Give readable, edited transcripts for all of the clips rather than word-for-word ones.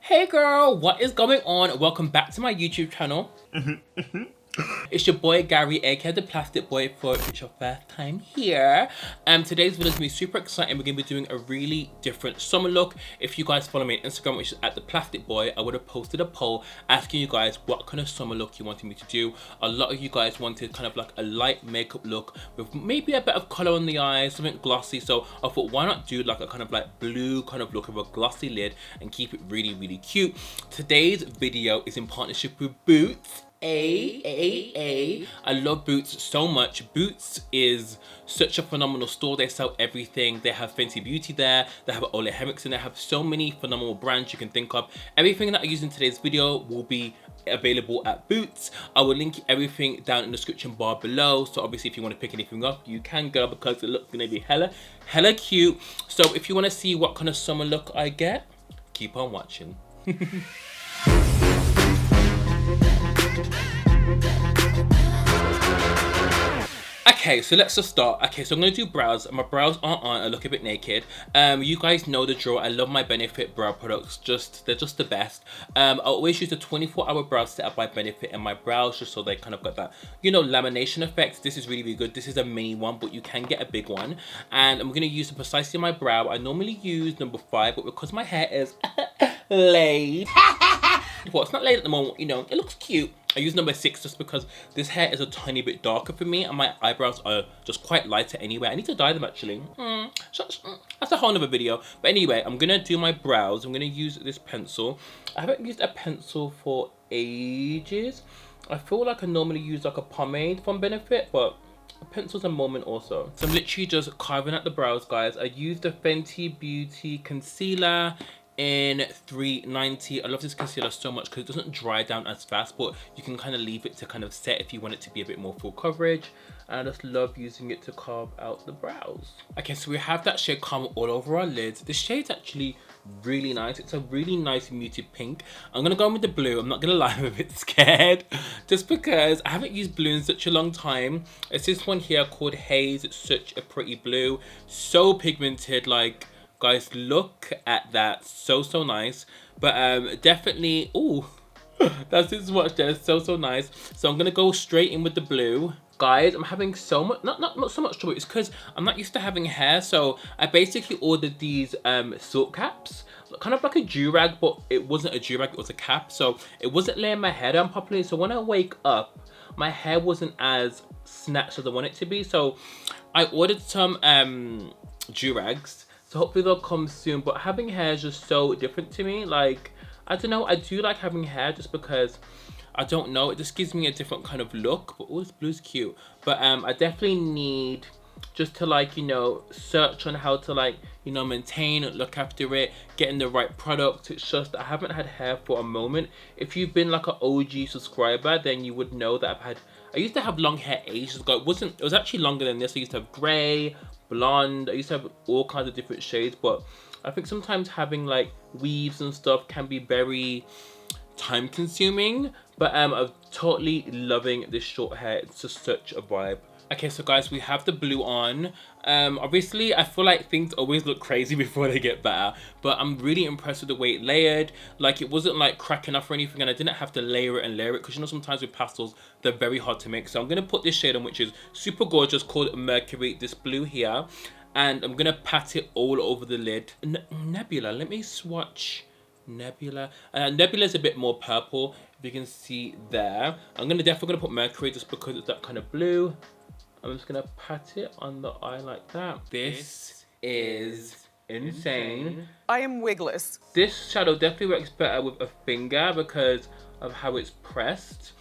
Hey girl, what is going on? Welcome back to my YouTube channel. It's your boy Gary, aka the Plastic Boy, for if it's your first time here. Today's video is gonna be super exciting. We're gonna be doing a really different summer look. If you guys follow me on Instagram, which is at ThePlasticBoy, I would have posted a poll asking you guys what kind of summer look you wanted me to do. A lot of you guys wanted kind of like a light makeup look with maybe a bit of color on the eyes, something glossy. So I thought, why not do like a kind of like blue kind of look with a glossy lid and keep it really, really cute. Today's video is in partnership with Boots. I love Boots so much. Boots is such a phenomenal store. They sell everything. They have Fenty Beauty there. They have Ole Henriksen. They have so many phenomenal brands you can think of. Everything that I use in today's video will be available at Boots. I will link everything down in the description bar below. So obviously if you want to pick anything up, you can go because it looks gonna be hella cute. So if you want to see what kind of summer look I get, keep on watching. Okay, so let's just start. Okay, so I'm gonna do brows. My brows aren't on, I look a bit naked. You guys know the drill. I love my Benefit brow products. They're just the best. I always use the 24-hour brow setup by Benefit in my brows just so they kind of got that, you know, lamination effect. This is really, really good. This is a mini one, but you can get a big one. And I'm gonna use it precisely on my brow. I normally use number 5, but because my hair is laid, well, it's not laid at the moment, you know, it looks cute. I use number 6 just because this hair is a tiny bit darker for me and my eyebrows are just quite lighter anyway. I need to dye them actually. That's a whole nother video. But anyway, I'm gonna do my brows. I'm gonna use this pencil. I haven't used a pencil for ages. I feel like I normally use like a pomade from Benefit, but a pencil's a moment also. So I'm literally just carving out the brows, guys. I used the Fenty Beauty concealer in 390. I love this concealer so much because it doesn't dry down as fast, but you can kind of leave it to kind of set if you want it to be a bit more full coverage. And I just love using it to carve out the brows. Okay, so we have that shade come all over our lids. The shade's actually really nice. It's a really nice muted pink. I'm gonna go in with the blue. I'm not gonna lie, I'm a bit scared just because I haven't used blue in such a long time. It's this one here called Haze. It's such a pretty blue, so pigmented. Like, guys, look at that. So nice. But definitely, ooh, that's this much there. So nice. So I'm gonna go straight in with the blue. Guys, I'm having so much, not so much trouble. It's because I'm not used to having hair. So I basically ordered these silk caps, kind of like a do-rag, but it wasn't a do-rag, it was a cap. So it wasn't laying my hair down properly. So when I wake up, my hair wasn't as snatched as I want it to be. So I ordered some do-rags. So hopefully they'll come soon. But having hair is just so different to me. Like, I don't know, I do like having hair just because, I don't know, it just gives me a different kind of look. But oh, this blue's cute. But I definitely need just to, like, you know, search on how to, like, you know, maintain, look after it, getting the right product. It's just, I haven't had hair for a moment. If you've been like an OG subscriber, then you would know that I used to have long hair ages ago. It was actually longer than this. I used to have grey, blonde. I used to have all kinds of different shades, but I think sometimes having like weaves and stuff can be very time consuming. But I'm totally loving this short hair. It's just such a vibe. Okay, so guys, we have the blue on. Obviously, I feel like things always look crazy before they get better, but I'm really impressed with the way it layered. Like, it wasn't like cracking off or anything, and I didn't have to layer it because, you know, sometimes with pastels, they're very hard to make. So I'm gonna put this shade on, which is super gorgeous, called Mercury, this blue here, and I'm gonna pat it all over the lid. Nebula, let me swatch Nebula. Nebula's a bit more purple, if you can see there. I'm definitely gonna put Mercury just because it's that kind of blue. I'm just gonna pat it on the eye like that. This is insane. I am wigless. This shadow definitely works better with a finger because of how it's pressed.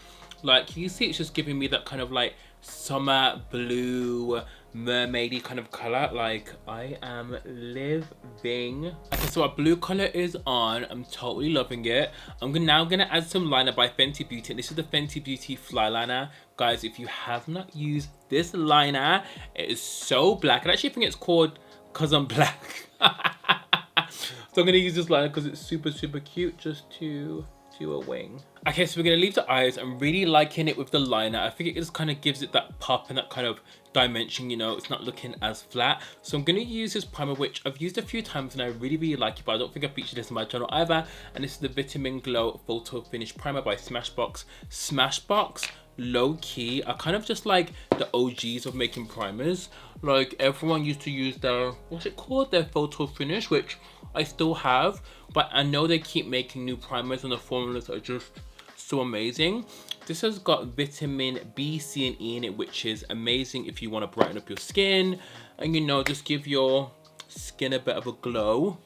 Like, you see, it's just giving me that kind of like summer blue, mermaidy kind of color. Like, I am living. Okay, so our blue color is on. I'm totally loving it. I'm now gonna add some liner by Fenty Beauty. This is the Fenty Beauty Fly Liner. Guys, if you have not used this liner, it is so black. I actually think it's called Cause I'm Black. So I'm gonna use this liner because it's super cute, just to do a wing. Okay, so we're gonna leave the eyes. I'm really liking it with the liner. I think it just kind of gives it that pop and that kind of dimension, you know, it's not looking as flat. So I'm gonna use this primer, which I've used a few times and I really like it, but I don't think I've featured this on my channel either. And this is the Vitamin Glow Photo Finish Primer by Smashbox. Smashbox, low key, are kind of just like the OGs of making primers. Like everyone used to use their, what's it called, their Photo Finish, which I still have, but I know they keep making new primers and the formulas are just so amazing. This has got vitamin B, C, and E in it, which is amazing if you want to brighten up your skin and, you know, just give your skin a bit of a glow.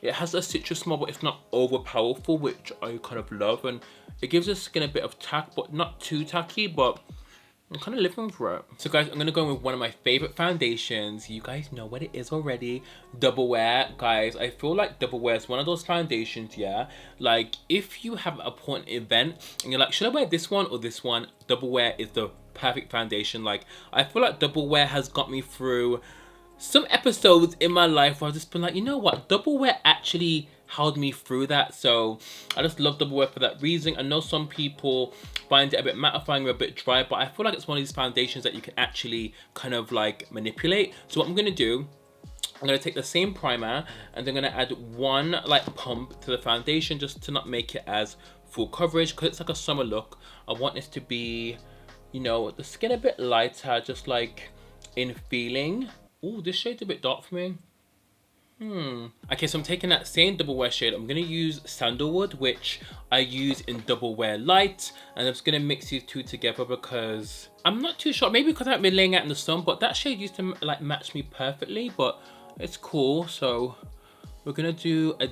It has a citrus smell, but it's not over powerful, which I kind of love, and it gives the skin a bit of tack, but not too tacky, but I'm kind of living for it. So guys, I'm gonna go with one of my favorite foundations. You guys know what it is already. Double Wear. Guys, I feel like Double Wear is one of those foundations, yeah? Like, if you have an important event and you're like, should I wear this one or this one? Double Wear is the perfect foundation. Like, I feel like Double Wear has got me through some episodes in my life where I've just been like, you know what? Double Wear actually held me through that. So I just love Double Wear for that reason. I know some people find it a bit mattifying or a bit dry, but I feel like it's one of these foundations that you can actually kind of like manipulate. So what I'm gonna do, I'm gonna take the same primer and I'm gonna add one like pump to the foundation just to not make it as full coverage, because it's like a summer look. I want this to be, you know, the skin a bit lighter, just like in feeling. Oh, this shade's a bit dark for me. Okay, so I'm taking that same Double Wear shade. I'm gonna use Sandalwood, which I use in Double Wear Light, and I'm just gonna mix these two together because I'm not too sure. Maybe because I haven't been laying out in the sun, but that shade used to like match me perfectly. But it's cool. So we're gonna do a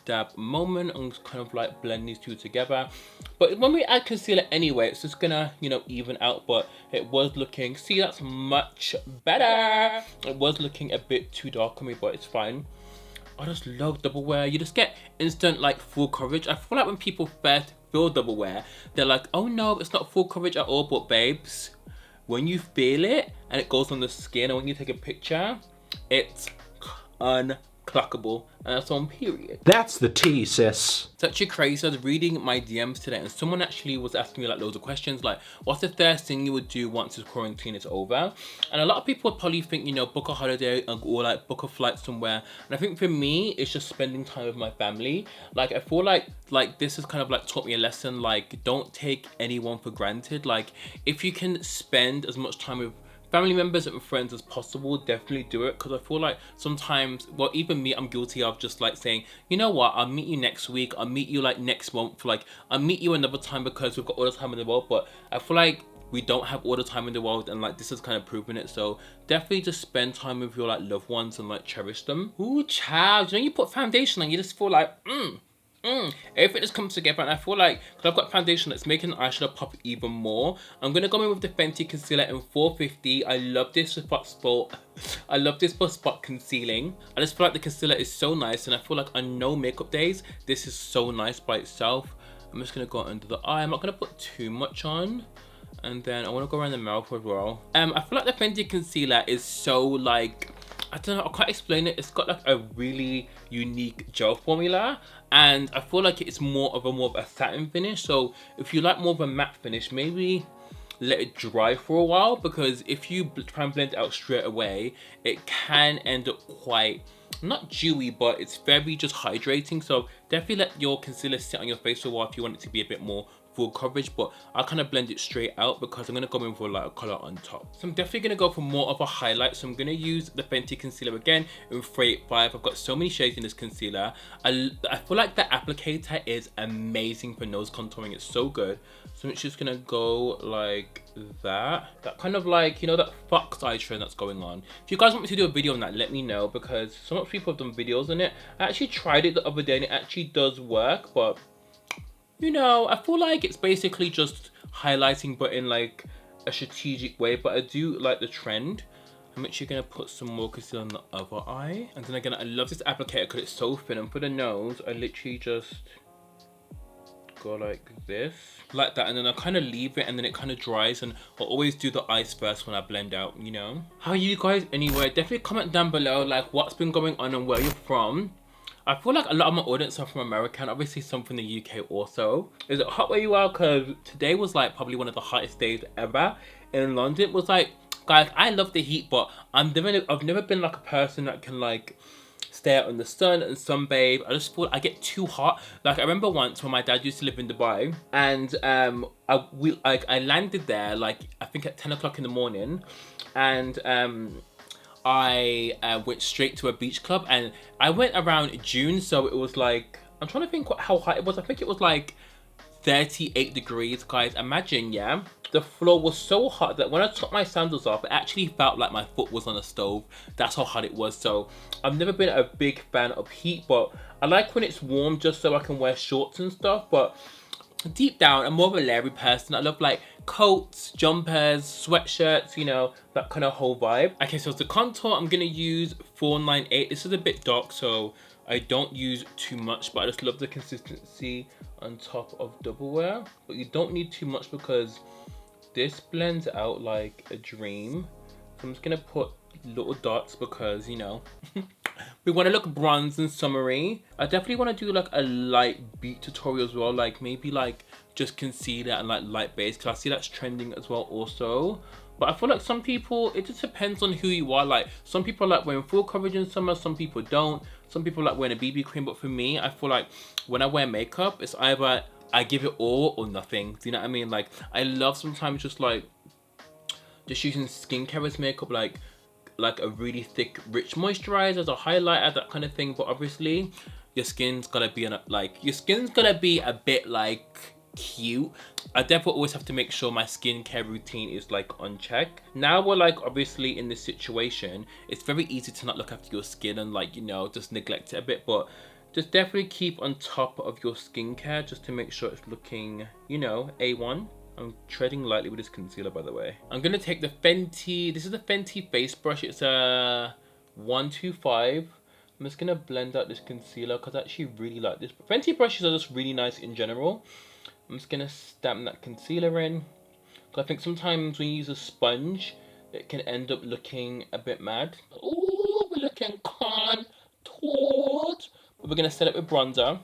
dab moment and kind of like blend these two together. But when we add concealer anyway, it's just gonna, you know, even out. But it was looking, see, that's much better. It was looking a bit too dark on me, but it's fine. I just love Double Wear. You just get instant like full coverage. I feel like when people first feel Double Wear, they're like, oh no, it's not full coverage at all. But babes, when you feel it and it goes on the skin and when you take a picture, it's unclockable, and that's on period. That's the tea, sis. It's actually crazy. I was reading my DMs today and someone actually was asking me like loads of questions like, what's the first thing you would do once this quarantine is over? And a lot of people would probably think, you know, book a holiday or like book a flight somewhere. And I think for me, it's just spending time with my family. Like, I feel like this has kind of like taught me a lesson. Like, don't take anyone for granted. Like, if you can spend as much time with family members and friends as possible, definitely do it, because I feel like sometimes, well, even me, I'm guilty of just like saying, you know what, I'll meet you next week, I'll meet you like next month, like I'll meet you another time because we've got all the time in the world. But I feel like we don't have all the time in the world, and like this is kind of proving it. So definitely just spend time with your like loved ones and like cherish them. Ooh, child, you know, you put foundation on, you just feel like everything just comes together. And I feel like, because I've got foundation that's making the eyeshadow pop even more, I'm gonna go in with the Fenty concealer in 450. I love this for spot concealing. I just feel like the concealer is so nice, and I feel like on no makeup days, this is so nice by itself. I'm just gonna go under the eye. I'm not gonna put too much on. And then I want to go around the mouth as well. I feel like the Fenty concealer is so like, I don't know, I can't explain it. It's got like a really unique gel formula, and I feel like it's more of a satin finish. So if you like more of a matte finish, maybe let it dry for a while, because if you try and blend it out straight away, it can end up quite, not dewy, but it's very just hydrating. So definitely let your concealer sit on your face for a while if you want it to be a bit more full coverage. But I kind of blend it straight out because I'm going to go in for like a color on top. So I'm definitely going to go for more of a highlight. So I'm going to use the Fenty concealer again in 385. I've got so many shades in this concealer. I feel like the applicator is amazing for nose contouring. It's so good. So I'm just going to go like that kind of like, you know, that fox eye trend that's going on. If you guys want me to do a video on that, let me know, because so much people have done videos on it. I actually tried it the other day and it actually does work, but you know, I feel like it's basically just highlighting but in like a strategic way. But I do like the trend. I'm actually going to put some more concealer on the other eye. And then again, I love this applicator because it's so thin. And for the nose, I literally just go like this, like that, and then I kind of leave it, and then it kind of dries. And I'll always do the eyes first when I blend out, you know. How are you guys anyway? Definitely comment down below like what's been going on and where you're from. I feel like a lot of my audience are from America and obviously some from the UK also. Is it hot where you are? Because today was like probably one of the hottest days ever in London. It was like, guys, I love the heat, but I've never been like a person that can like stay out in the sun and sunbathe. I just feel I get too hot. Like I remember once when my dad used to live in Dubai, and I landed there like I think at 10 o'clock in the morning, and I went straight to a beach club, and I went around June, so it was like, I'm trying to think how hot it was. I think it was like 38 degrees, guys. Imagine, yeah. The floor was so hot that when I took my sandals off, it actually felt like my foot was on a stove. That's how hot it was. So I've never been a big fan of heat, but I like when it's warm just so I can wear shorts and stuff. But deep down, I'm more of a Larry person. I love like coats, jumpers, sweatshirts, you know, that kind of whole vibe. Okay, so the contour, I'm gonna use 498. This is a bit dark, so I don't use too much, but I just love the consistency on top of double wear. But you don't need too much because this blends out like a dream. So I'm just gonna put little dots because, you know, we want to look bronze and summery. I definitely want to do like a light beat tutorial as well, like maybe like just concealer and like light base, because I see that's trending as well also. But I feel like some people, it just depends on who you are. Like some people like wearing full coverage in summer, some people don't. Some people like wearing a BB cream, but for me, I feel like when I wear makeup, it's either I give it all or nothing. Do you know what I mean? Like I love sometimes just using skincare as makeup, like a really thick, rich moisturizer as a highlighter, that kind of thing. But obviously, your skin's gotta be a bit like cute. I definitely always have to make sure my skincare routine is like on check. Now we're like obviously in this situation, it's very easy to not look after your skin and like, you know, just neglect it a bit, but just definitely keep on top of your skincare just to make sure it's looking, you know, A1. I'm treading lightly with this concealer, by the way. I'm gonna take the Fenty, this is the Fenty face brush. It's a 125. I'm just gonna blend out this concealer because I actually really like this. Fenty brushes are just really nice in general. I'm just gonna stamp that concealer in, because I think sometimes when you use a sponge, it can end up looking a bit mad. Ooh, we're looking contoured. But we're gonna set it with bronzer.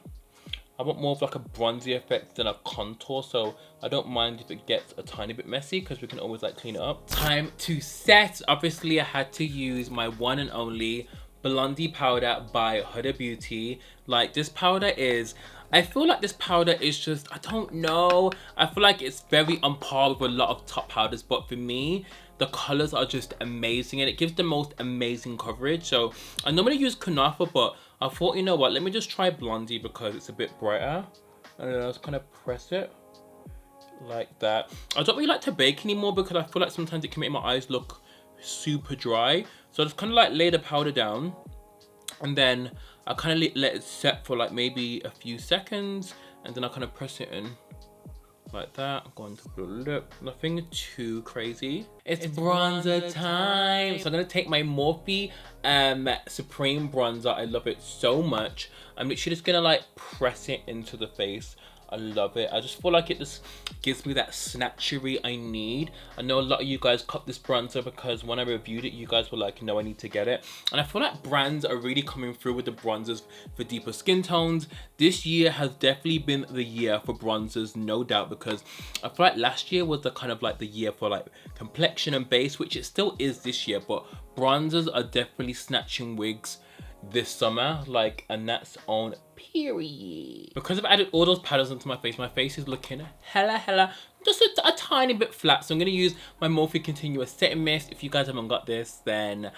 I want more of like a bronzy effect than a contour, so I don't mind if it gets a tiny bit messy because we can always like clean it up. Time to set. Obviously I had to use my one and only Blondie powder by Huda Beauty. Like this powder is, I feel like this powder is just, I don't know, I feel like it's very on par with a lot of top powders, but for me, the colors are just amazing and it gives the most amazing coverage. So I normally use Kunafa, but I thought, you know what, let me just try Blondie because it's a bit brighter. And then I just kind of press it like that. I don't really like to bake anymore because I feel like sometimes it can make my eyes look super dry. So I just kind of like lay the powder down and then I kind of let it set for like maybe a few seconds, and then I kind of press it in like that. I'm going to the lip, nothing too crazy. It's bronzer time. So I'm gonna take my Morphe Supreme bronzer. I love it so much. I'm literally just gonna like press it into the face. I love it. I just feel like it just gives me that snatchery I need. I know a lot of you guys cop this bronzer because when I reviewed it, you guys were like, no, I need to get it. And I feel like brands are really coming through with the bronzers for deeper skin tones. This year has definitely been the year for bronzers, no doubt, because I feel like last year was the kind of like the year for like complexion and base, which it still is this year, but bronzers are definitely snatching wigs this summer, like, and that's on period. Because I've added all those powders onto my face is looking hella just a tiny bit flat. So I'm gonna use my Morphe Continuous Setting Mist. If you guys haven't got this, then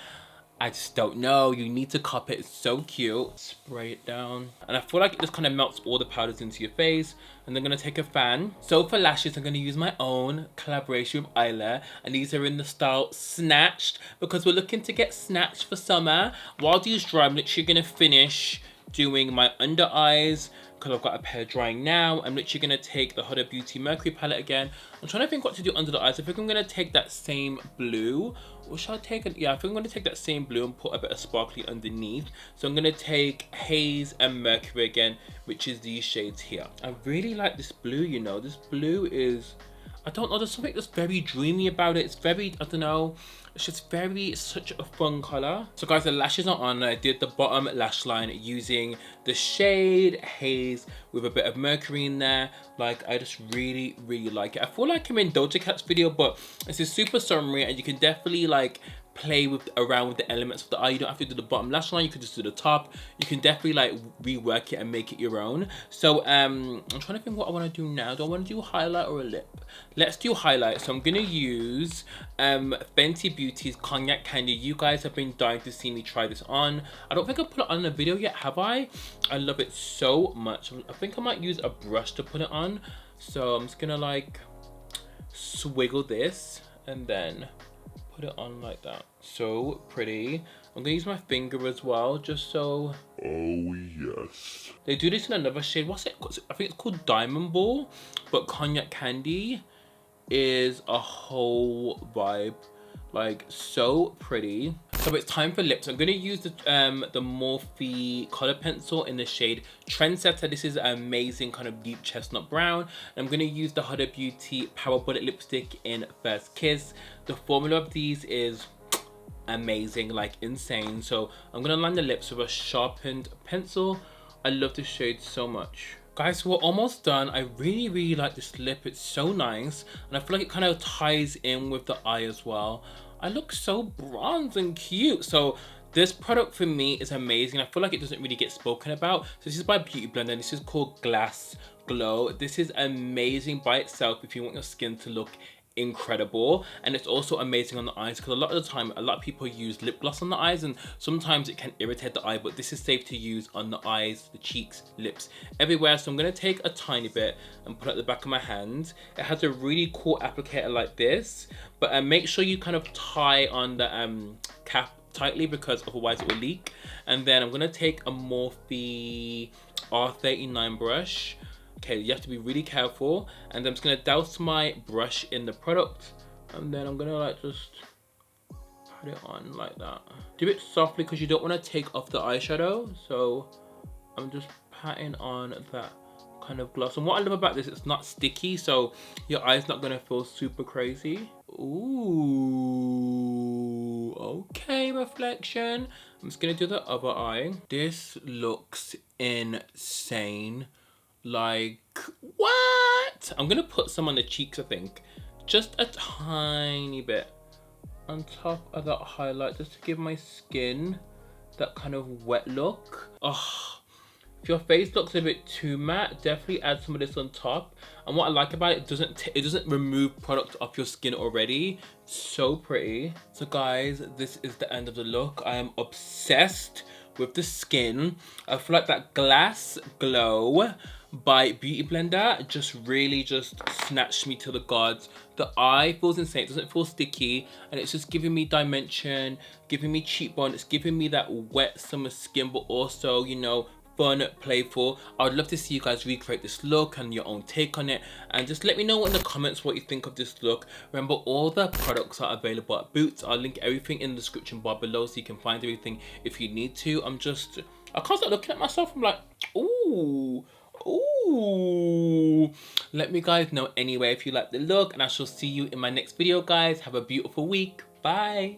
I just don't know. You need to cop it. It's so cute. Spray it down. And I feel like it just kind of melts all the powders into your face. And then I'm going to take a fan. So for lashes, I'm going to use my own collaboration with Isla. And these are in the style Snatched, because we're looking to get snatched for summer. While these dry, I'm literally going to finish doing my under eyes, because I've got a pair drying now. I'm literally going to take the Huda Beauty Mercury palette again. I'm trying to think what to do under the eyes. I think I'm going to take that same blue. Or should I take it? Yeah, I think I'm going to take that same blue and put a bit of sparkly underneath. So I'm going to take Haze and Mercury again, which is these shades here. I really like this blue, you know. This blue is, I don't know, there's something that's very dreamy about it. It's very, I don't know, it's just very, such a fun color. So guys, the lashes are on. I did the bottom lash line using the shade Haze with a bit of mercury in there. Like, I just really, really like it. I feel like I'm in Doja Cat's video, but this is super summery and you can definitely like play with around with the elements of the eye. You don't have to do the bottom lash line, you can just do the top. You can definitely like rework it and make it your own. So I'm trying to think what I want to do now. Do I want to do a highlight or a lip? Let's do highlight. So I'm gonna use Fenty Beauty's Cognac Candy. You guys have been dying to see me try this on. I don't think I put it on in a video yet, have I? I love it so much. I think I might use a brush to put it on. So I'm just gonna like swiggle this and then put it on like that. So pretty. I'm gonna use my finger as well, just so. Oh yes. They do this in another shade. What's it? I think it's called Diamond Ball, but Cognac Candy is a whole vibe. Like, so pretty. So it's time for lips. I'm gonna use the Morphe color pencil in the shade Trendsetter. This is an amazing kind of deep chestnut brown. I'm gonna use the Huda Beauty Power Bullet lipstick in First Kiss. The formula of these is amazing, like insane. So I'm gonna line the lips with a sharpened pencil. I love this shade so much. Guys, we're almost done. I really, really like this lip. It's so nice. And I feel like it kind of ties in with the eye as well. I look so bronze and cute. So this product for me is amazing. I feel like it doesn't really get spoken about. So this is by Beauty Blender. This is called Glass Glow. This is amazing by itself if you want your skin to look incredible, and it's also amazing on the eyes because a lot of the time a lot of people use lip gloss on the eyes and sometimes it can irritate the eye, but this is safe to use on the eyes, the cheeks, lips, everywhere. So I'm going to take a tiny bit and put it at the back of my hand. It has a really cool applicator like this, but make sure you kind of tie on the cap tightly because otherwise it will leak. And then I'm going to take a Morphe R39 brush. Okay, you have to be really careful, and I'm just gonna douse my brush in the product, and then I'm gonna like just put it on like that. Do it softly because you don't want to take off the eyeshadow. So I'm just patting on that kind of gloss. And what I love about this, it's not sticky, so your eye's not gonna feel super crazy. Ooh, okay, reflection. I'm just gonna do the other eye. This looks insane. Like, what? I'm gonna put some on the cheeks, I think. Just a tiny bit on top of that highlight, just to give my skin that kind of wet look. Oh, if your face looks a bit too matte, definitely add some of this on top. And what I like about it, it doesn't remove product off your skin already. It's so pretty. So guys, this is the end of the look. I am obsessed with the skin. I feel like that Glass Glow by Beauty Blender just really just snatched me to the gods. The eye feels insane. It doesn't feel sticky, and it's just giving me dimension, giving me cheekbone. It's giving me that wet summer skin, but also, you know, fun, playful. I would love to see you guys recreate this look and your own take on it, and just let me know in the comments what you think of this look. Remember, all the products are available at Boots. I'll link everything in the description bar below so you can find everything if you need to. I can't stop looking at myself. I'm like, ooh, ooh. Let me guys know anyway if you like the look, and I shall see you in my next video, guys. Have a beautiful week. Bye.